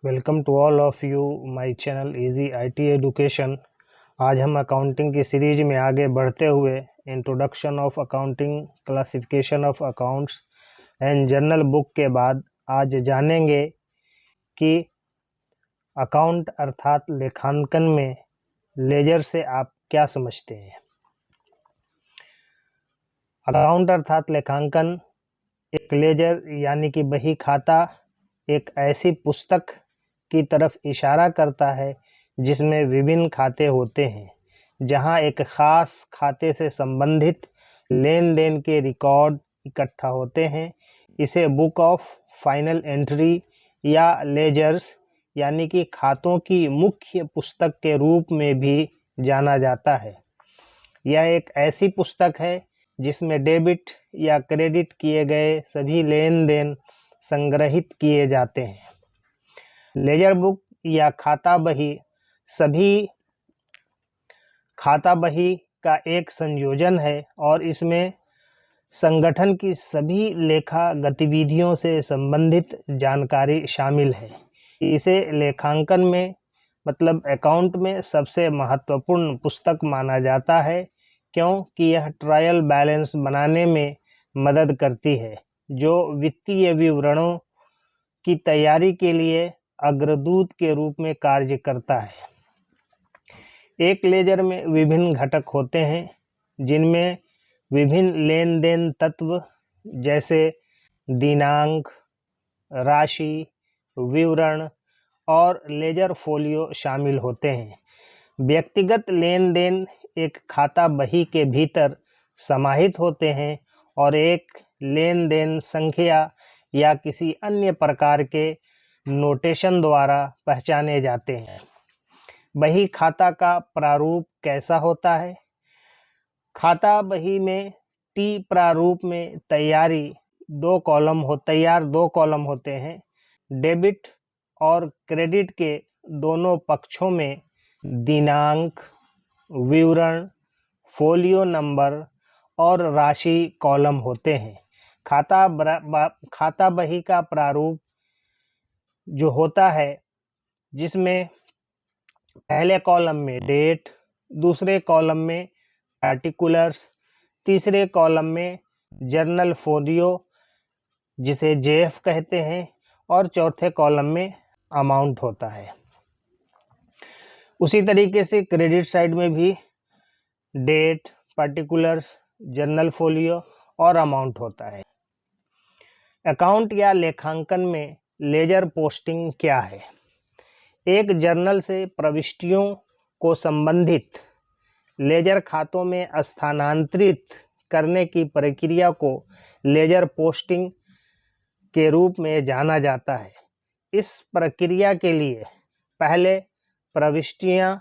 Welcome to all of you my channel easy IT education. आज हम accounting की series में आगे बढ़ते हुए introduction of accounting, classification of accounts and journal book के बाद आज जानेंगे कि अकाउंट अर्थात लेखांकन में लेजर से आप क्या समझते हैं। अकाउंट अर्थात लेखांकन एक लेजर यानी कि बही खाता एक ऐसी पुस्तक की तरफ इशारा करता है जिसमें विभिन्न खाते होते हैं, जहां एक खास खाते से संबंधित लेन देन के रिकॉर्ड इकट्ठा होते हैं। इसे बुक ऑफ फाइनल एंट्री या लेजर्स यानी कि खातों की मुख्य पुस्तक के रूप में भी जाना जाता है। यह एक ऐसी पुस्तक है जिसमें डेबिट या क्रेडिट किए गए सभी लेन देन संग्रहित किए जाते हैं। लेजर बुक या खाता बही सभी खाता बही का एक संयोजन है और इसमें संगठन की सभी लेखा गतिविधियों से संबंधित जानकारी शामिल है। इसे लेखांकन में मतलब अकाउंट में सबसे महत्वपूर्ण पुस्तक माना जाता है, क्योंकि यह ट्रायल बैलेंस बनाने में मदद करती है, जो वित्तीय विवरणों की तैयारी के लिए अग्रदूत के रूप में कार्य करता है। एक लेजर में विभिन्न घटक होते हैं, जिनमें विभिन्न लेन देन तत्व जैसे दिनांक, राशि, विवरण और लेजर फोलियो शामिल होते हैं। व्यक्तिगत लेन देन एक खाता बही के भीतर समाहित होते हैं और एक लेन देन संख्या या किसी अन्य प्रकार के नोटेशन द्वारा पहचाने जाते हैं। बही खाता का प्रारूप कैसा होता है? खाता बही में टी प्रारूप में तैयार दो कॉलम होते हैं। डेबिट और क्रेडिट के दोनों पक्षों में दिनांक, विवरण, फोलियो नंबर और राशि कॉलम होते हैं। खाता बही का प्रारूप जो होता है, जिसमें पहले कॉलम में डेट, दूसरे कॉलम में पार्टिकुलर्स, तीसरे कॉलम में जर्नल फोलियो जिसे जेएफ कहते हैं और चौथे कॉलम में अमाउंट होता है। उसी तरीके से क्रेडिट साइड में भी डेट, पार्टिकुलर्स, जर्नल फोलियो और अमाउंट होता है। अकाउंट या लेखांकन में लेजर पोस्टिंग क्या है? एक जर्नल से प्रविष्टियों को संबंधित लेजर खातों में स्थानांतरित करने की प्रक्रिया को लेजर पोस्टिंग के रूप में जाना जाता है। इस प्रक्रिया के लिए पहले प्रविष्टियां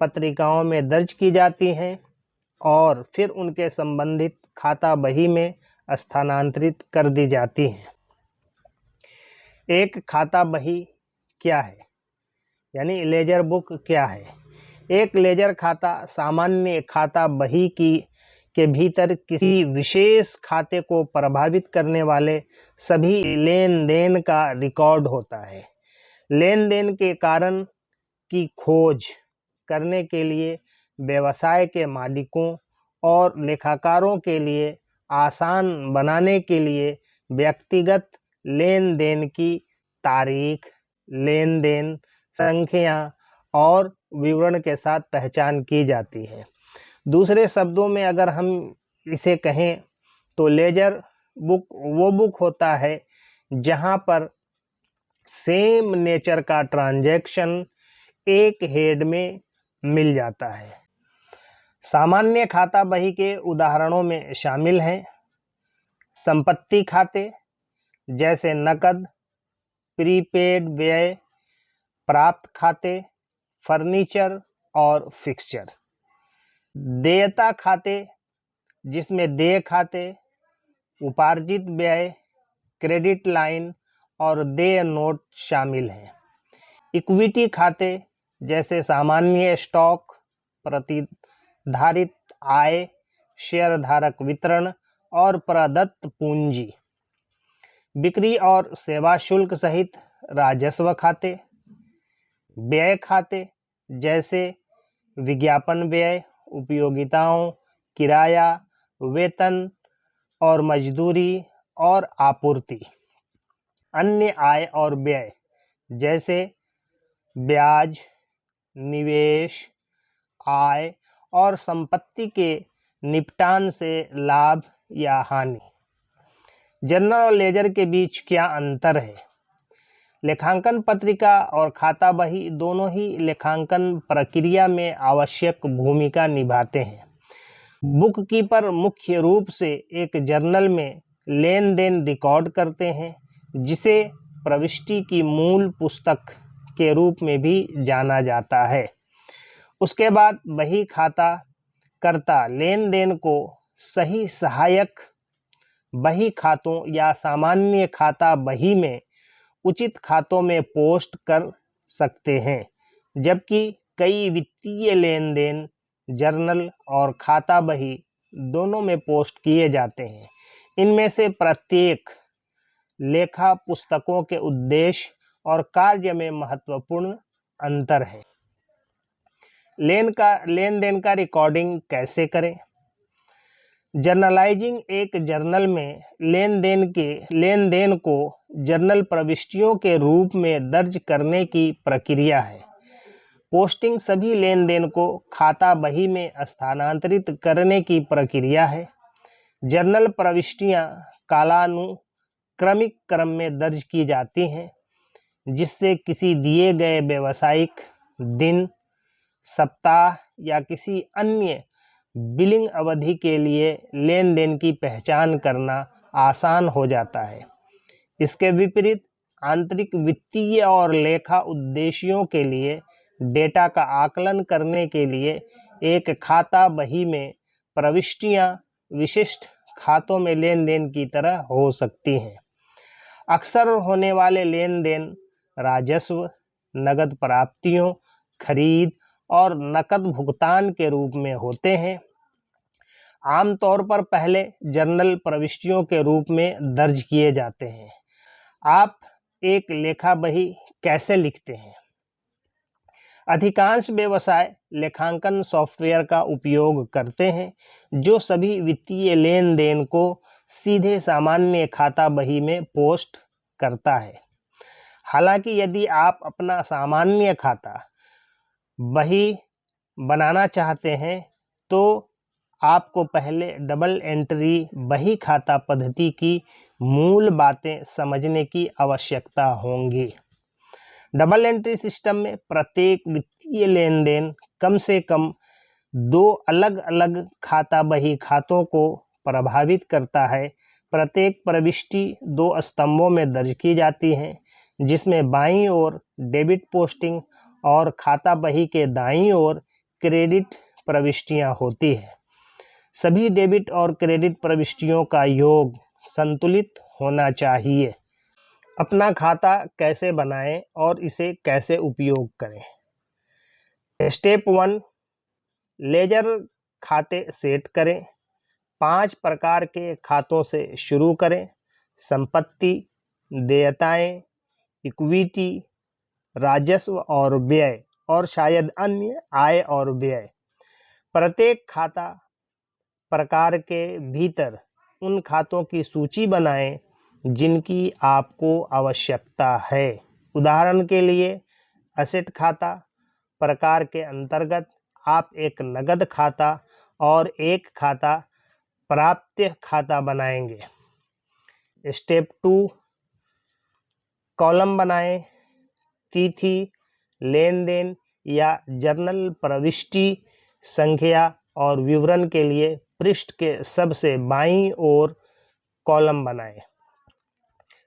पत्रिकाओं में दर्ज की जाती हैं और फिर उनके संबंधित खाता बही में स्थानांतरित कर दी जाती हैं। एक खाता बही क्या है, यानी लेजर बुक क्या है? एक लेजर खाता सामान्य खाता बही के भीतर किसी विशेष खाते को प्रभावित करने वाले सभी लेन देन का रिकॉर्ड होता है। लेन देन के कारण की खोज करने के लिए व्यवसाय के मालिकों और लेखाकारों के लिए आसान बनाने के लिए व्यक्तिगत लेन देन की तारीख, लेन देन संख्या और विवरण के साथ पहचान की जाती है। दूसरे शब्दों में अगर हम इसे कहें तो लेजर बुक वो बुक होता है जहां पर सेम नेचर का ट्रांजैक्शन एक हेड में मिल जाता है। सामान्य खाता बही के उदाहरणों में शामिल हैं संपत्ति खाते जैसे नकद, प्रीपेड व्यय, प्राप्त खाते, फर्नीचर और फिक्सचर। देयता खाते जिसमें देय खाते, उपार्जित व्यय, क्रेडिट लाइन और देय नोट शामिल हैं। इक्विटी खाते जैसे सामान्य स्टॉक, प्रतिधारित आय, शेयरधारक वितरण और प्रदत्त पूंजी। बिक्री और सेवा शुल्क सहित राजस्व खाते, व्यय खाते जैसे विज्ञापन व्यय, उपयोगिताओं, किराया, वेतन और मजदूरी और आपूर्ति, अन्य आय और व्यय जैसे ब्याज, निवेश, आय और संपत्ति के निपटान से लाभ या हानि। जर्नल और लेजर के बीच क्या अंतर है? लेखांकन पत्रिका और खाता बही दोनों ही लेखांकन प्रक्रिया में आवश्यक भूमिका निभाते हैं। बुक कीपर मुख्य रूप से एक जर्नल में लेन देन रिकॉर्ड करते हैं, जिसे प्रविष्टि की मूल पुस्तक के रूप में भी जाना जाता है। उसके बाद बही खाता कर्ता लेन देन को सही सहायक बही खातों या सामान्य खाता बही में उचित खातों में पोस्ट कर सकते हैं, जबकि कई वित्तीय लेन देन जर्नल और खाता बही दोनों में पोस्ट किए जाते हैं। इनमें से प्रत्येक लेखा पुस्तकों के उद्देश्य और कार्य में महत्वपूर्ण अंतर है। लेन देन का रिकॉर्डिंग कैसे करें? जर्नलाइजिंग एक जर्नल में लेन देन को जर्नल प्रविष्टियों के रूप में दर्ज करने की प्रक्रिया है। पोस्टिंग सभी लेन देन को खाता बही में स्थानांतरित करने की प्रक्रिया है। जर्नल प्रविष्टियां कालानुक्रमिक क्रम में दर्ज की जाती हैं, जिससे किसी दिए गए व्यावसायिक दिन, सप्ताह या किसी अन्य बिलिंग अवधि के लिए लेन देन की पहचान करना आसान हो जाता है। इसके विपरीत आंतरिक वित्तीय और लेखा उद्देश्यों के लिए डेटा का आकलन करने के लिए एक खाता बही में प्रविष्टियां विशिष्ट खातों में लेन देन की तरह हो सकती हैं। अक्सर होने वाले लेन देन राजस्व, नकद प्राप्तियों, खरीद और नकद भुगतान के रूप में होते हैं। आमतौर पर पहले जर्नल प्रविष्टियों के रूप में दर्ज किए जाते हैं। आप एक लेखा बही कैसे लिखते हैं? अधिकांश व्यवसाय लेखांकन सॉफ्टवेयर का उपयोग करते हैं, जो सभी वित्तीय लेन देन को सीधे सामान्य खाता बही में पोस्ट करता है। हालांकि यदि आप अपना सामान्य खाता बही बनाना चाहते हैं, तो आपको पहले डबल एंट्री बही खाता पद्धति की मूल बातें समझने की आवश्यकता होगी। डबल एंट्री सिस्टम में प्रत्येक वित्तीय लेन देन कम से कम 2 अलग-अलग खाता बही खातों को प्रभावित करता है। प्रत्येक प्रविष्टि 2 स्तंभों में दर्ज की जाती है, जिसमें बाईं ओर डेबिट पोस्टिंग और खाता बही के दाईं ओर क्रेडिट प्रविष्टियां होती हैं। सभी डेबिट और क्रेडिट प्रविष्टियों का योग संतुलित होना चाहिए। अपना खाता कैसे बनाएं और इसे कैसे उपयोग करें? स्टेप 1, लेजर खाते सेट करें। 5 प्रकार के खातों से शुरू करें: संपत्ति, देयताएं, इक्विटी, राजस्व और व्यय, और शायद अन्य आय और व्यय। प्रत्येक खाता प्रकार के भीतर उन खातों की सूची बनाएं जिनकी आपको आवश्यकता है। उदाहरण के लिए, एसेट खाता प्रकार के अंतर्गत आप एक नगद खाता और एक खाता प्राप्य खाता बनाएंगे। स्टेप 2, कॉलम बनाएं। तिथि, लेन देन या जर्नल प्रविष्टि संख्या और विवरण के लिए पृष्ठ के सबसे बाईं ओर कॉलम बनाएं।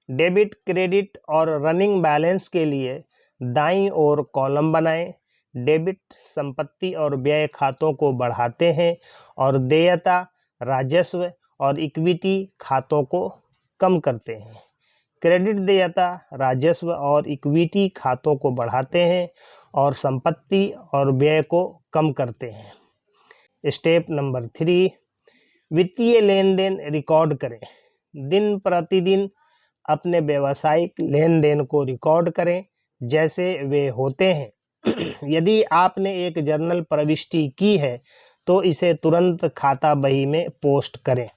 डेबिट, क्रेडिट और रनिंग बैलेंस के लिए दाईं ओर कॉलम बनाएं। डेबिट संपत्ति और व्यय खातों को बढ़ाते हैं और देयता, राजस्व और इक्विटी खातों को कम करते हैं। क्रेडिट देयता, राजस्व और इक्विटी खातों को बढ़ाते हैं और संपत्ति और व्यय को कम करते हैं। स्टेप नंबर 3, वित्तीय लेन देन रिकॉर्ड करें। दिन प्रतिदिन अपने व्यावसायिक लेन देन को रिकॉर्ड करें जैसे वे होते हैं। यदि आपने एक जर्नल प्रविष्टि की है तो इसे तुरंत खाता बही में पोस्ट करें।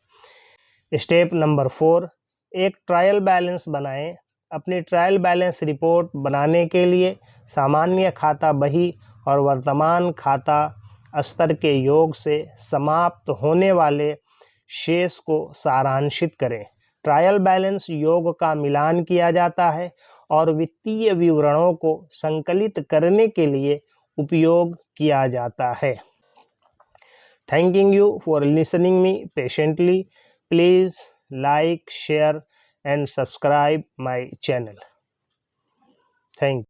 स्टेप नंबर 4, एक ट्रायल बैलेंस बनाएं। अपनी ट्रायल बैलेंस रिपोर्ट बनाने के लिए सामान्य खाता बही और वर्तमान खाता स्तर के योग से समाप्त होने वाले शेष को सारांशित करें। ट्रायल बैलेंस योग का मिलान किया जाता है और वित्तीय विवरणों को संकलित करने के लिए उपयोग किया जाता है। Thanking you for listening me patiently. Please like, share and subscribe my channel. Thank you.